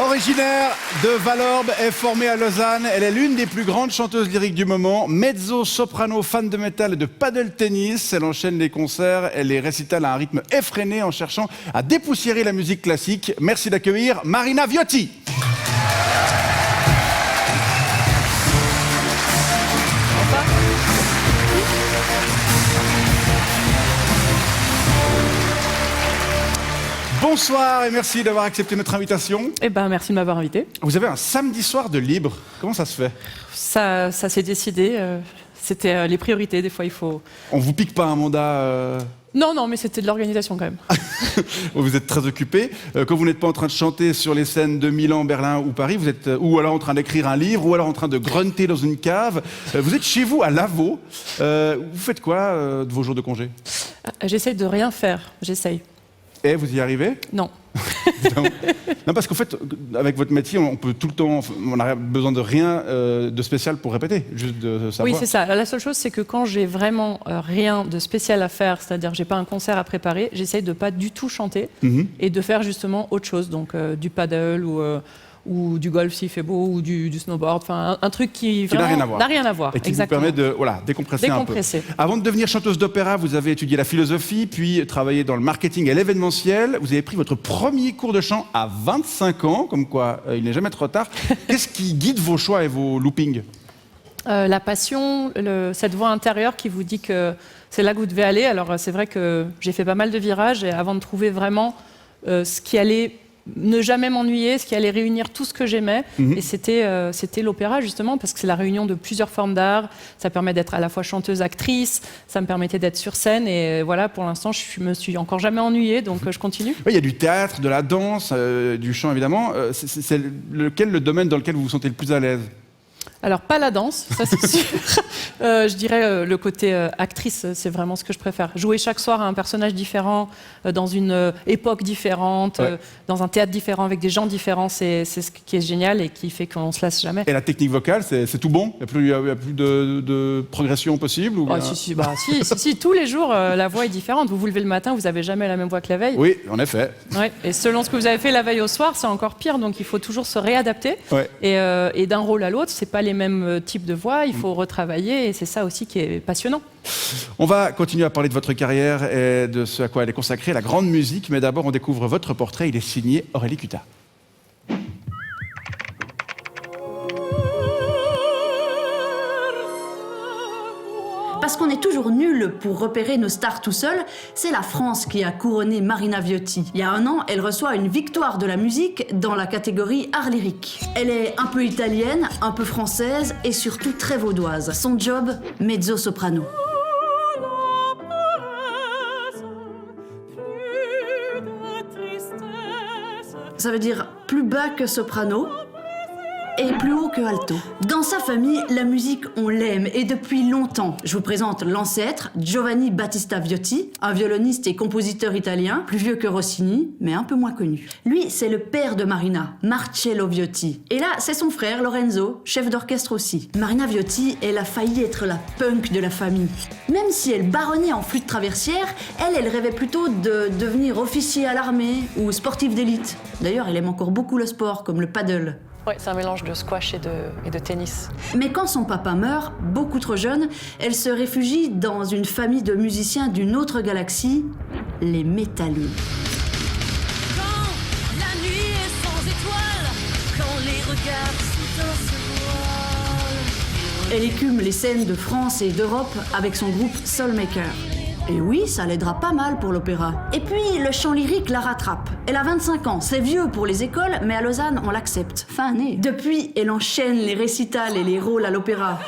Originaire de Valorbe, est formée à Lausanne. Elle est l'une des plus grandes chanteuses lyriques du moment. Mezzo-soprano, fan de métal et de paddle tennis. Elle enchaîne les concerts et les récitals à un rythme effréné en cherchant à dépoussiérer la musique classique. Merci d'accueillir Marina Viotti. Bonsoir et merci d'avoir accepté notre invitation. Eh ben, merci de m'avoir invité. Vous avez un samedi soir de libre. Comment ça se fait? Ça s'est décidé. C'était les priorités. Des fois, il faut... On vous pique pas un mandat Non, mais c'était de l'organisation quand même. Vous êtes très occupé. Quand vous n'êtes pas en train de chanter sur les scènes de Milan, Berlin ou Paris, vous êtes ou alors en train d'écrire un livre, ou alors en train de grunter dans une cave. Vous êtes chez vous à Lavaux. Vous faites quoi de vos jours de congé? J'essaye de rien faire. J'essaye. Et vous y arrivez? Non. Non, parce qu'en fait, avec votre métier, on peut tout le temps, on n'a besoin de rien de spécial pour répéter, juste de savoir. Oui, c'est ça. La seule chose, c'est que quand j'ai vraiment rien de spécial à faire, c'est-à-dire que j'ai pas un concert à préparer, j'essaye de pas du tout chanter et de faire justement autre chose, donc du paddle ou du golf s'il fait beau, ou du snowboard, enfin un truc qui n'a rien à voir. N'a rien à voir. Et qui exactement. vous permet de décompresser un peu. Avant de devenir chanteuse d'opéra, vous avez étudié la philosophie, puis travaillé dans le marketing et l'événementiel. Vous avez pris votre premier cours de chant à 25 ans, comme quoi il n'est jamais trop tard. Qu'est-ce qui guide vos choix et vos loopings? La passion, cette voix intérieure qui vous dit que c'est là que vous devez aller. Alors c'est vrai que j'ai fait pas mal de virages et avant de trouver vraiment ce qui allait ne jamais m'ennuyer, ce qui allait réunir tout ce que j'aimais. Et c'était l'opéra, justement, parce que c'est la réunion de plusieurs formes d'art. Ça permet d'être à la fois chanteuse, actrice, ça me permettait d'être sur scène. Et voilà, pour l'instant, je me suis encore jamais ennuyée, donc je continue. Oui, il y a du théâtre, de la danse, du chant, évidemment. C'est lequel le domaine dans lequel vous vous sentez le plus à l'aise? Alors, pas la danse, ça c'est sûr. Je dirais le côté actrice, c'est vraiment ce que je préfère. Jouer chaque soir à un personnage différent, dans une époque différente, dans un théâtre différent, avec des gens différents, c'est ce qui est génial et qui fait qu'on se lasse jamais. Et la technique vocale, c'est tout bon? Il n'y a plus de progression possible ou si, tous les jours, la voix est différente. Vous vous levez le matin, vous n'avez jamais la même voix que la veille. Oui, en effet. Ouais. Et selon ce que vous avez fait la veille au soir, c'est encore pire, donc il faut toujours se réadapter. Ouais. Et d'un rôle à l'autre, c'est pas les mêmes types de voix, il faut retravailler et c'est ça aussi qui est passionnant. On va continuer à parler de votre carrière et de ce à quoi elle est consacrée, la grande musique, mais d'abord on découvre votre portrait, il est signé Aurélie Cutat. Parce qu'on est toujours nul pour repérer nos stars tout seul, c'est la France qui a couronné Marina Viotti. Il y a un an, elle reçoit une victoire de la musique dans la catégorie art lyrique. Elle est un peu italienne, un peu française et surtout très vaudoise. Son job, mezzo-soprano. Ça veut dire plus bas que soprano et plus haut que alto. Dans sa famille, la musique, on l'aime, et depuis longtemps. Je vous présente l'ancêtre, Giovanni Battista Viotti, un violoniste et compositeur italien, plus vieux que Rossini, mais un peu moins connu. Lui, c'est le père de Marina, Marcello Viotti. Et là, c'est son frère, Lorenzo, chef d'orchestre aussi. Marina Viotti, elle a failli être la punk de la famille. Même si elle baronnait en flûte traversière, elle rêvait plutôt de devenir officier à l'armée ou sportive d'élite. D'ailleurs, elle aime encore beaucoup le sport, comme le paddle. Ouais, c'est un mélange de squash et de tennis. Mais quand son papa meurt, beaucoup trop jeune, elle se réfugie dans une famille de musiciens d'une autre galaxie, les métalleux. Quand la nuit est sans étoiles, quand les regards sont dans ce voile. Elle écume les scènes de France et d'Europe avec son groupe Soulmaker. Et oui, ça l'aidera pas mal pour l'opéra. Et puis, le chant lyrique la rattrape. Elle a 25 ans, c'est vieux pour les écoles, mais à Lausanne, on l'accepte. Fin année. Depuis, elle enchaîne les récitals et les rôles à l'opéra.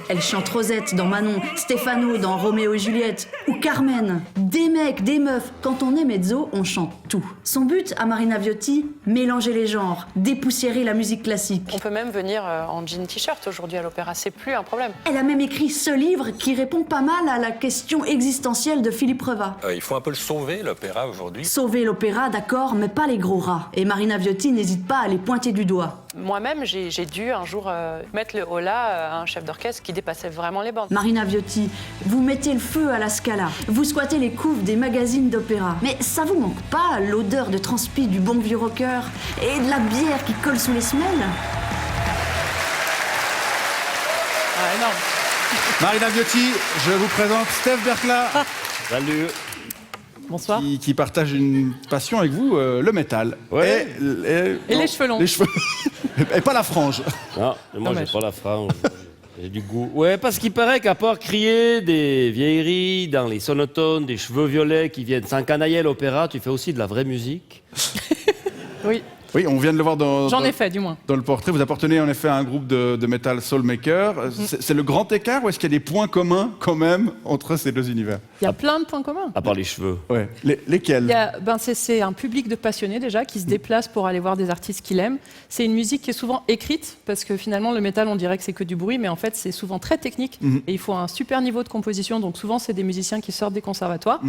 Elle chante Rosette dans Manon, Stefano dans Roméo et Juliette, ou Carmen. Des mecs, des meufs, quand on est mezzo, on chante tout. Son but à Marina Viotti, mélanger les genres, dépoussiérer la musique classique. On peut même venir en jean t-shirt aujourd'hui à l'opéra, c'est plus un problème. Elle a même écrit ce livre qui répond pas mal à la question existentielle de Philippe Reva. Il faut un peu le sauver, l'opéra, aujourd'hui. Sauver l'opéra, d'accord, mais pas les gros rats. Et Marina Viotti n'hésite pas à les pointer du doigt. moi-même, j'ai dû un jour mettre le holà à un chef d'orchestre qui dépassait vraiment les bandes. Marina Viotti, vous mettez le feu à la Scala, vous squattez les couves des magazines d'opéra. Mais ça vous manque pas l'odeur de transpi du bon vieux rocker et de la bière qui colle sous les semelles? Ah, énorme. Marina Viotti, je vous présente Steph Berkla, Salut. Bonsoir. qui partage une passion avec vous, le métal. Ouais. Et les cheveux longs. Les cheveux. Et pas la frange. Non, moi Dommage. j'ai pas la frange. J'ai du goût. Ouais, parce qu'il paraît qu'à part crier des vieilleries dans les sonotones, des cheveux violets qui viennent s'encanailler à l'opéra, tu fais aussi de la vraie musique. Oui, Oui, on vient de le voir j'en ai fait du moins. dans le portrait. Vous appartenez en effet à un groupe de metal soulmaker. C'est le grand écart ou est-ce qu'il y a des points communs quand même entre ces deux univers? Il y a plein de points communs. À part les cheveux. Ouais. Lesquels? C'est un public de passionnés déjà qui se déplace pour aller voir des artistes qu'il aime. C'est une musique qui est souvent écrite parce que finalement le métal on dirait que c'est que du bruit mais en fait c'est souvent très technique et il faut un super niveau de composition donc souvent c'est des musiciens qui sortent des conservatoires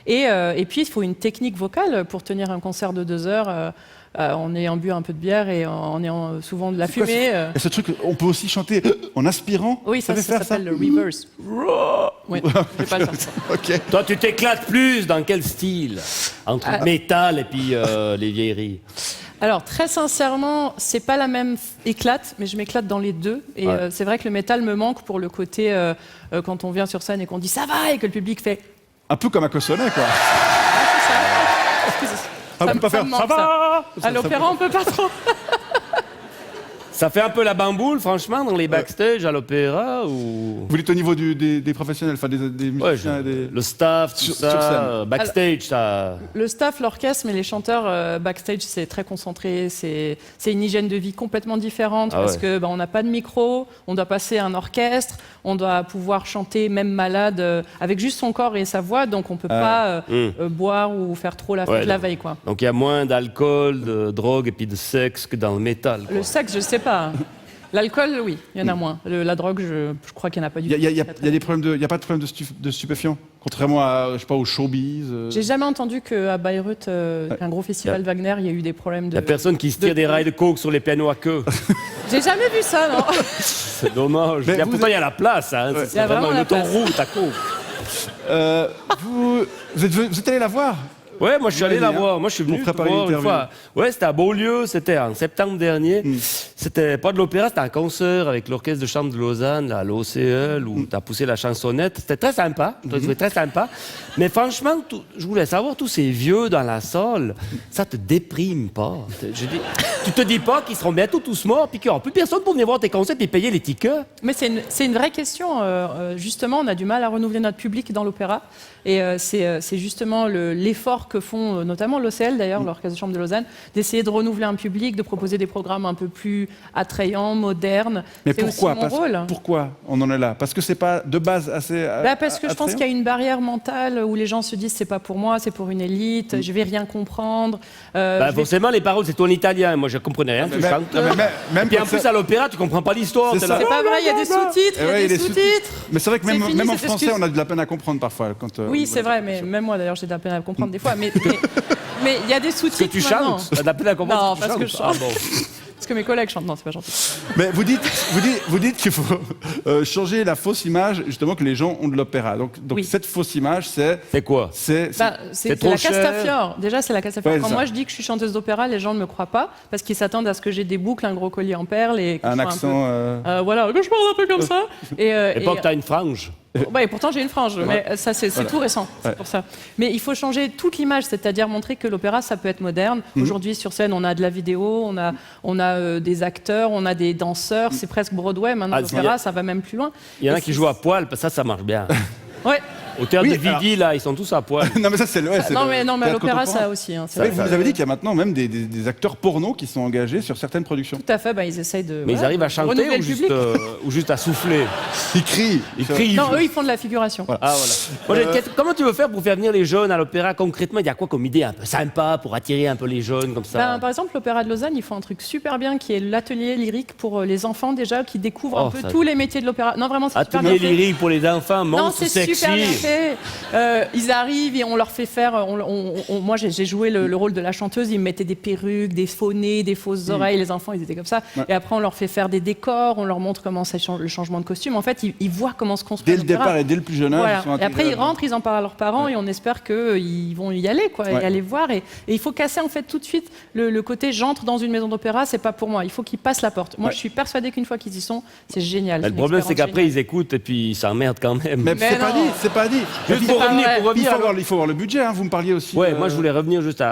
et puis il faut une technique vocale pour tenir un concert de 2 heures en ayant bu un peu de bière et en ayant souvent de la C'est quoi, fumée. Et ce truc, on peut aussi chanter en aspirant? Oui, Vous ça savez faire s'appelle le reverse. Oui, je vais pas le faire ça. Ok. Toi, tu t'éclates plus dans quel style? Entre le métal et puis les vieilleries. Alors très sincèrement, c'est pas la même éclate, mais je m'éclate dans les deux. Et Ouais. c'est vrai que le métal me manque pour le côté quand on vient sur scène et qu'on dit ça va et que le public fait. Un peu comme à Cossonay, quoi. Ça peut pas faire, me manque, ça va. À l'opéra, on peut pas trop. Ça fait un peu la bamboule, franchement, dans les backstage à l'opéra ou... Vous dites au niveau des professionnels, enfin des Ouais, musiciens, des... le staff, tout Sur ça, scène. backstage, ça... Le staff, l'orchestre, mais les chanteurs backstage, c'est très concentré. C'est une hygiène de vie complètement différente Ah parce ouais. que on n'a pas de micro, on doit passer un orchestre, on doit pouvoir chanter même malade avec juste son corps et sa voix, donc on peut pas boire ou faire trop la fête Ouais, la donc- veille, quoi. Donc il y a moins d'alcool, de drogue et puis de sexe que dans le métal. quoi. Le sexe, je sais pas. L'alcool, oui, il y en a moins. La drogue, je crois qu'il n'y en a pas du tout. Il y a des problèmes de, il y a pas de problème de stupéfiants, contrairement à, je sais pas, au showbiz. J'ai jamais entendu qu'à Bayreuth, qu'un gros festival Wagner, il y a eu des problèmes Il de. y a personne qui se tire des rails de coke sur les pianos à queue. J'ai jamais vu ça, non. C'est dommage. Mais Il y a, vous pourtant, il y a la place. Hein. Ouais. C'est Il y a vraiment vraiment une la place. autoroute à coke. Vous êtes allé la voir? Ouais, moi je suis allé la venez, hein, voir. Moi je suis venu pour te préparer voir une l'interview. fois. Ouais, c'était à Beaulieu, c'était en septembre dernier. C'était pas de l'opéra, c'était un concert avec l'orchestre de chambre de Lausanne, là, à l'OCE, où t'as poussé la chansonnette. C'était très sympa, je l'ai trouvé très sympa. Mais franchement, je voulais savoir, tous ces vieux dans la salle, ça te déprime pas? Tu te dis pas qu'ils seront bientôt tous morts, puis qu'il n'y aura plus personne pour venir voir tes concerts et payer les tickets? Mais c'est une vraie question. Justement, on a du mal à renouveler notre public dans l'opéra. Et c'est justement l'effort que font notamment l'OCL, d'ailleurs, l'Orchestre de chambre de Lausanne, d'essayer de renouveler un public, de proposer des programmes un peu plus attrayants, modernes. Mais C'est pourquoi? aussi mon rôle. Pourquoi on en est là? Parce que c'est pas de base assez. Parce que je pense qu'il y a une barrière mentale où les gens se disent c'est pas pour moi, c'est pour une élite, je vais rien comprendre. Bah, je vais- forcément, les paroles, c'est tout en italien. Moi, je comprenais rien. Tu chantes. Même Et puis en comme plus, ça- à l'opéra, tu comprends pas l'histoire. C'est t'es ça. là. C'est pas vrai, il y a des sous-titres, Eh il y ouais, a des sous-titres. Mais c'est vrai que même, C'est fini, même en cette français, excuse. on a de la peine à comprendre parfois. Quand, Oui, c'est vrai, mais même moi d'ailleurs j'ai de la peine à comprendre des fois. Mais il y a des Parce que sous-titres. tu maintenant. chantes. T'as appelé à comprendre Non, que tu parce que chantes. je Ah chante. bon. Parce que mes collègues chantent, non, c'est pas gentil. Mais vous dites qu'il faut changer la fausse image justement que les gens ont de l'opéra. Donc Oui. cette fausse image, c'est C'est quoi? c'est C'est trop la cher. Castafiore. Déjà, c'est la Castafiore. Ouais, Quand ça. moi je dis que je suis chanteuse d'opéra, les gens ne me croient pas parce qu'ils s'attendent à ce que j'ai des boucles, un gros collier en perles et que un je sois accent. un peu, voilà, que je parle un peu comme ça. Et pas que t'as une frange. Ouais, et pourtant j'ai une frange, mais ça c'est tout récent, c'est Ouais. pour ça. Mais il faut changer toute l'image, c'est-à-dire montrer que l'opéra ça peut être moderne. Aujourd'hui sur scène on a de la vidéo, on a des acteurs, on a des danseurs, c'est presque Broadway. Maintenant Ah, l'opéra ça va même plus loin. Il y en a Et qui c'est- jouent à poil, ça marche bien. Ouais. Au théâtre Oui, de Vidy, là, ils sont tous à poil. non mais ça c'est le. Ouais, c'est Non le mais à théâtre l'opéra contemporain. ça aussi. Hein, c'est Oui, vrai. vous nous avez dit qu'il y a maintenant même des acteurs porno qui sont engagés sur certaines productions. Tout à fait, ils essayent de. Mais ils voilà, arrivent à de chanter renouveler ou le juste, public. ou juste à souffler? Ils crient. Ils crient. Non, eux ils font de la figuration. Ah voilà. Bon, j'ai une question. Comment tu veux faire pour faire venir les jeunes à l'opéra concrètement? Il y a quoi comme idée un peu sympa pour attirer un peu les jeunes comme ça? Par exemple, l'Opéra de Lausanne, ils font un truc super bien qui est l'atelier lyrique pour les enfants déjà, qui découvrent Oh, un peu ça- tous les métiers de l'opéra. Non, vraiment, c'est super Atelier bien fait. lyrique pour les enfants, Non, monstre c'est sexy. super bien fait. Ils arrivent et on leur fait faire. Moi, j'ai joué le rôle de la chanteuse. Ils me mettaient des perruques, des faux nez, des fausses oreilles. Les enfants, ils étaient comme ça. Ouais. Et après, on leur fait faire des décors. On leur montre comment c'est le changement de costume. En fait, ils voient comment se construit. Dès le départ et dès le plus jeune âge, Voilà. ils sont Et après, intégrés ils rentrent, ils en parlent à leurs parents et on espère qu'ils vont y aller, quoi, Ouais. et aller voir. Et il faut casser en fait tout de suite le côté j'entre dans une maison d'opéra, c'est pas pour moi. Il faut qu'ils passent la porte. Moi, Ouais. je suis persuadée qu'une fois qu'ils y sont, c'est génial. Le une problème, c'est expérience qu'après, géniale. ils écoutent et puis ils s'emmerdent quand même. Mais Mais c'est pas non. dit, c'est pas dit. Juste Il pour pas revenir, vrai. pour faut revenir. avoir, il faut avoir le budget, hein. Vous me parliez aussi. Ouais, moi je voulais revenir juste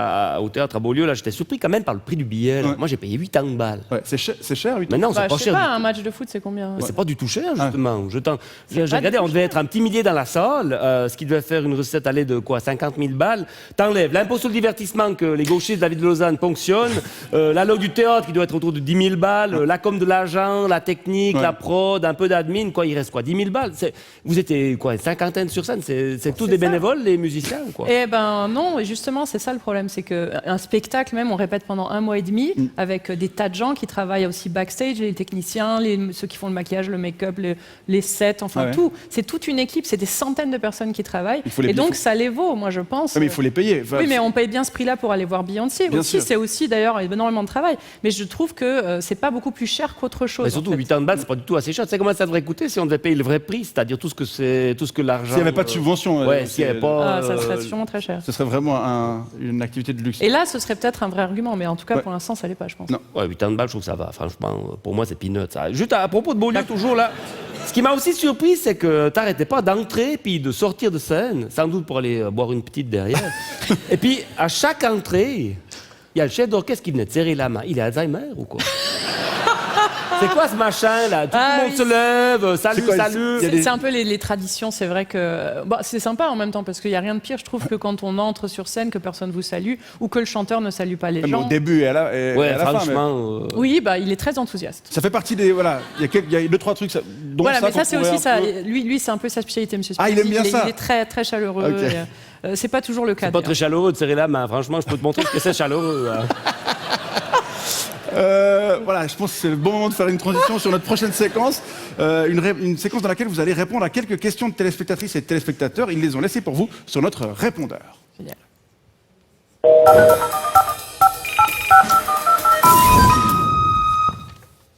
au théâtre à Beaulieu. Là, j'étais surpris quand même par le prix du billet. là. Ouais. Moi, j'ai payé 8 ans de balles. Ouais, c'est cher, 8 Mais non, Bah, c'est pas je sais cher. pas, du tout. un match de foot, c'est combien Mais c'est pas du tout cher, justement. J'ai pas regardé, du tout on devait être un petit millier dans la salle, ce qui devait faire une recette allée de quoi 50 000 balles. T'enlèves l'impôt sur le divertissement que les gauchistes de la ville de Lausanne ponctionnent, la log du théâtre qui doit être autour de 10 000 balles, la com de l'agent, la technique, Ouais. la prod, un peu d'admin, quoi, il reste quoi 10 000 balles. Vous étiez quoi, une cinquantaine sur scène, c'est tous des ça. bénévoles, les musiciens, quoi. Eh ben non, et justement, c'est ça le problème, c'est qu'un spectacle, même, on répète pendant 1 mois et demi, avec des tas de gens qui travaillent aussi backstage, les techniciens, ceux qui font le maquillage, le make-up, les sets, enfin Ouais. tout. C'est toute une équipe, c'est des centaines de personnes qui travaillent. Il faut les Et donc, payer. ça les vaut, moi, je pense. Ouais, mais il faut les payer. Enfin, Oui, mais on paye bien ce prix-là pour aller voir Beyoncé. Bien Aussi, sûr. c'est aussi d'ailleurs énormément de travail. Mais je trouve que c'est pas beaucoup plus cher qu'autre chose. Mais surtout, en fait. 8 ans de balles, c'est pas du tout assez cher. Tu sais comment ça devrait coûter si on devait payer le vrai prix, c'est-à-dire tout ce que l'argent. S'il n'y avait pas de subvention, Ouais, s'il n'y avait pas. Ah, ça serait sûrement très cher. ce serait vraiment une activité de luxe. Et là, ce serait peut-être un vrai argument, mais en tout cas, Ouais. pour l'instant, ça l'est pas, je pense. Non. Ouais, 8 ans de balle, je trouve que ça va. Franchement, pour moi, c'est peanut. Ça. Juste à propos de Beaulieu, toujours là. Ce qui m'a aussi surpris, c'est que t'arrêtais pas d'entrer puis de sortir de scène, sans doute pour aller boire une petite derrière. Et puis, à chaque entrée, il y a le chef d'orchestre qui venait de serrer la main. Il est Alzheimer ou quoi? C'est quoi ce machin là? Tout Ah, le monde oui. se lève, salut, C'est quoi, salut. il y a des- C'est un peu les traditions, c'est vrai que bah, c'est sympa en même temps parce qu'il n'y a rien de pire, je trouve, que quand on entre sur scène, que personne vous salue ou que le chanteur ne salue pas les Mais gens. au début et à la, et Ouais, à la fin. mais franchement. Oui, bah, il est très enthousiaste. ça fait partie des. Voilà, il y a 2-3 trucs. Dont Voilà, mais qu'on ça c'est pourrait aussi ça. un peu- Lui c'est un peu sa spécialité, Monsieur Ah, il Spinelli. aime bien ça. Il est très très chaleureux. Ok. Et, c'est pas toujours le cas. C'est pas d'ailleurs. très chaleureux de serrer la main. Franchement, je peux te montrer ce que c'est chaleureux. Hein. Voilà, je pense que c'est le bon moment de faire une transition sur notre prochaine séquence. Une séquence dans laquelle vous allez répondre à quelques questions de téléspectatrices et de téléspectateurs. Ils les ont laissées pour vous sur notre répondeur. Génial.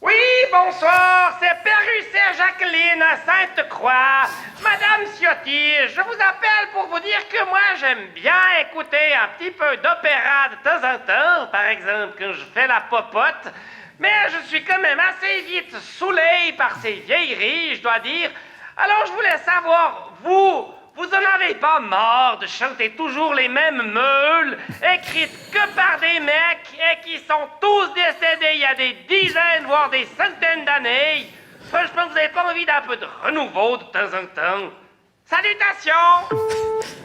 Oui, bonsoir, c'est Pérusset Jacqueline à Sainte-Croix. Madame Ciotti, je vous appelle pour vous dire que moi j'aime bien écouter un petit peu d'opéra de temps en temps, par exemple quand je fais la popote, mais je suis quand même assez vite saoulé par ces vieilleries, je dois dire. Alors je voulais savoir, vous en avez pas marre de chanter toujours les mêmes meules, écrites que par des mecs et qui sont tous décédés il y a des dizaines, voire des centaines d'années? Franchement, vous avez pas envie d'un peu de renouveau de temps en temps? Salutations!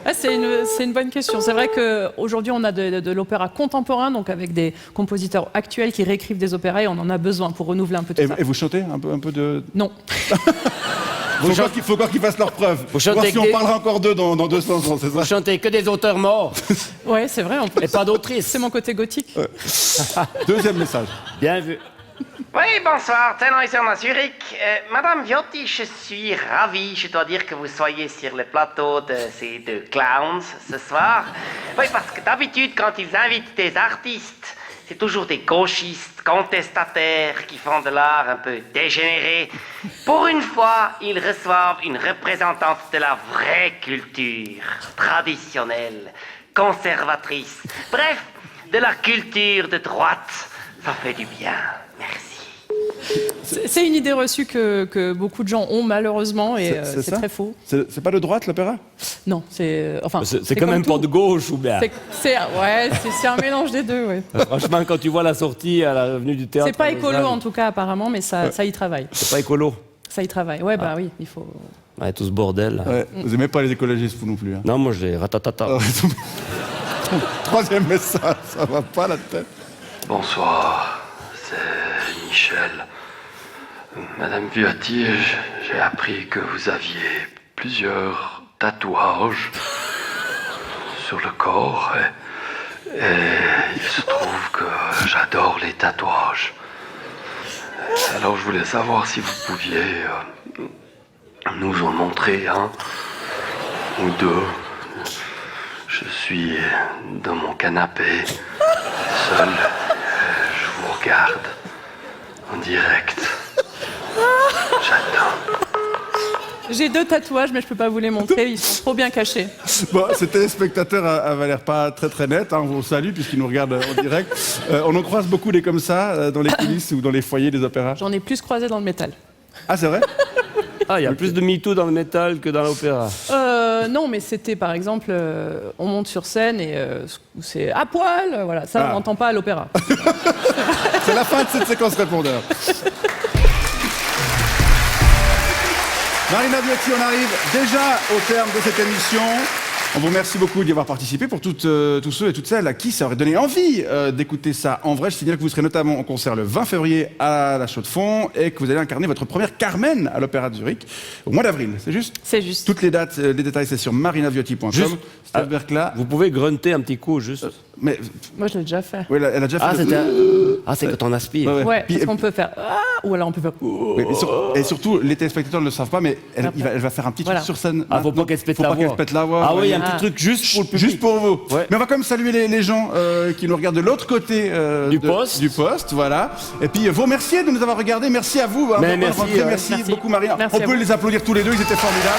Ah, c'est une bonne question. C'est vrai qu'aujourd'hui, on a de l'opéra contemporain, donc avec des compositeurs actuels qui réécrivent des opéras et on en a besoin pour renouveler un peu tout ça. Et vous chantez un peu de. Non. Faut encore qu'ils fassent leurs preuves. Vous chantez Voir si on des- parlera encore d'eux dans 200 ans, c'est ça? Vous chantez que des auteurs morts Ouais, c'est vrai. En plus. et pas d'autrices. C'est mon côté gothique. Deuxième message. Bien vu. Oui, bonsoir, Tenant ici à Zurich. Madame Viotti, je suis ravi, je dois dire que vous soyez sur le plateau de ces deux clowns ce soir. Oui, parce que d'habitude, quand ils invitent des artistes, c'est toujours des gauchistes, contestataires, qui font de l'art un peu dégénéré. Pour une fois, ils reçoivent une représentante de la vraie culture, traditionnelle, conservatrice. Bref, de la culture de droite. Ça fait du bien. Merci. C'est une idée reçue que beaucoup de gens ont malheureusement et c'est ça très faux. C'est pas de droite l'opéra? Non, c'est enfin. C'est quand même comme pas de tout. gauche ou bien. C'est un mélange des deux. Ouais. Franchement, quand tu vois la sortie à l'avenue du théâtre. C'est pas à écolo Lausanne, en tout cas apparemment, mais ça y travaille. C'est pas écolo. Ça y travaille. Ouais, bah oui, il faut. Ouais, tout ce bordel. Là. Ouais. Vous aimez pas les écologistes, vous non plus. Hein. Non, moi j'ai ratatata. Troisième message, ça va pas la tête. Bonsoir, c'est Michel. Madame Viotti, j'ai appris que vous aviez plusieurs tatouages sur le corps et il se trouve que j'adore les tatouages. Alors je voulais savoir si vous pouviez nous en montrer un. ou deux. Je suis dans mon canapé, seul. Je vous regarde en direct. J'attends. J'ai 2 tatouages, mais je peux pas vous les montrer, ils sont trop bien cachés. Bon, ces téléspectateurs avaient l'air pas très net, hein, on vous salue puisqu'ils nous regardent en direct. On en croise beaucoup des comme ça dans les coulisses ou dans les foyers des opéras. J'en ai plus croisé dans le métal. Ah, c'est vrai? Ah, il y a plus de MeToo dans le métal que dans l'opéra. Non, mais c'était par exemple, on monte sur scène et c'est à poil, voilà, ça on n'entend pas à l'opéra. C'est la fin de cette séquence répondeur. Marina Viotti, on arrive déjà au terme de cette émission. On vous remercie beaucoup d'y avoir participé. Pour tous ceux et toutes celles à qui ça aurait donné envie d'écouter ça en vrai, je signale que vous serez notamment en concert le 20 février à la Chaux-de-Fonds et que vous allez incarner votre première Carmen à l'Opéra de Zurich au mois d'avril, c'est juste? C'est juste. Toutes les dates, les détails, c'est sur marinaviotti.com. Juste, Steph Berkla. Vous pouvez grunter un petit coup, juste. Mais Moi je l'ai déjà fait. oui, elle a déjà fait. Ah, le- c'est quand on aspire. Ouais, ouais. Ouais, Puis- parce qu'on peut faire ou alors on peut faire. Oui, et surtout, les téléspectateurs ne le savent pas, mais elle va faire un petit Voilà. truc sur scène. Ah, faut maintenant. pas qu'elle se pète Faut la pas qu'elle voix. se pète la voix. Ah oui, il y a un Ah. petit truc juste pour le public. Juste pour vous. Ouais. Mais on va quand même saluer les gens qui nous regardent de l'autre côté Du poste. du poste, voilà. Et puis vous remercier de nous avoir regardés. Merci à vous. Hein, Mais bonne merci, rentrée. ouais. merci Merci. beaucoup, Marina. Merci On à peut vous. les applaudir tous les deux. Ils étaient formidables.